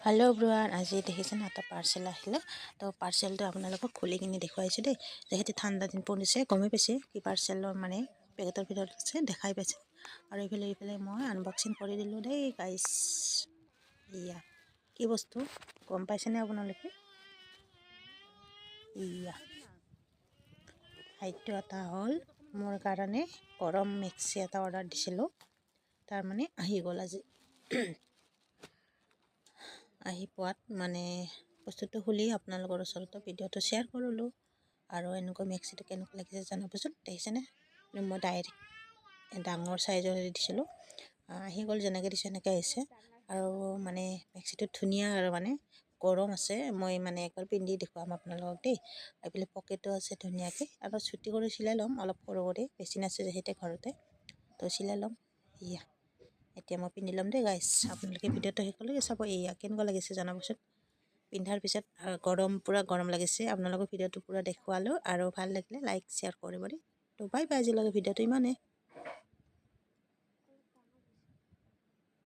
Hello' ব্ৰুৱান, আজি দেখিছেনে এটা পাৰ্চেল আহিলে। তো পাৰ্চেলটো আপোনালোকক খুলি কিনি দেখুৱাইছোঁ দেই। যিহেতু ঠাণ্ডা দিন পৰিছে, গমেই পাইছে কি পাৰ্চেলৰ মানে পেকেটৰ ভিতৰত আছে, দেখাই পাইছে। আৰু এইফালে মই আনবক্সিং কৰি দিলোঁ দেই গাইছ। ইয়া কি বস্তু গম পাইছেনে আপোনালোকে? ইয়া সেইটো এটা হ'ল মোৰ কাৰণে গৰম মিক্সি এটা অৰ্ডাৰ দিছিলোঁ, তাৰমানে আহি গ'ল আজি। আহি পোৱাত মানে বস্তুটো খুলি আপোনালোকৰ ওচৰতো ভিডিঅ'টো শ্বেয়াৰ কৰিলোঁ। আৰু এনেকুৱা মিক্সিটো কেনেকুৱা লাগিছে জনাবচোন। দেখিছেনে? মই ডাইৰেক্ট ডাঙৰ চাইজৰ দিছিলোঁ, আহি গ'ল যেনেকৈ দিছোঁ এনেকৈ আহিছে। আৰু মানে মিক্সিটো ধুনীয়া আৰু মানে গৰম আছে। মই মানে একবাৰ পিন্ধি দেখুৱাম আপোনালোকক দেই। এইফালে পকেটো আছে ধুনীয়াকৈ, আৰু ছুটি কৰি চিলাই ল'ম অলপ সৰু কৰি, বেছি নাছে যিহেতু ঘৰতে, তো চিলাই ল'ম। ইয়া এতিয়া মই পিন্ধি ল'ম দেই গাইছ। আপোনালোকে ভিডিঅ'টো শেষলৈকে চাব। এয়া কেনেকুৱা লাগিছে জনাবচোন। পিন্ধাৰ পিছত পূৰা গৰম লাগিছে। আপোনালোকৰ ভিডিঅ'টো পূৰা দেখুৱালোঁ, আৰু ভাল লাগিলে লাইক শ্বেয়াৰ কৰিব দেই। তো বাই বাই, আজিলৈকে ভিডিঅ'টো ইমানেই।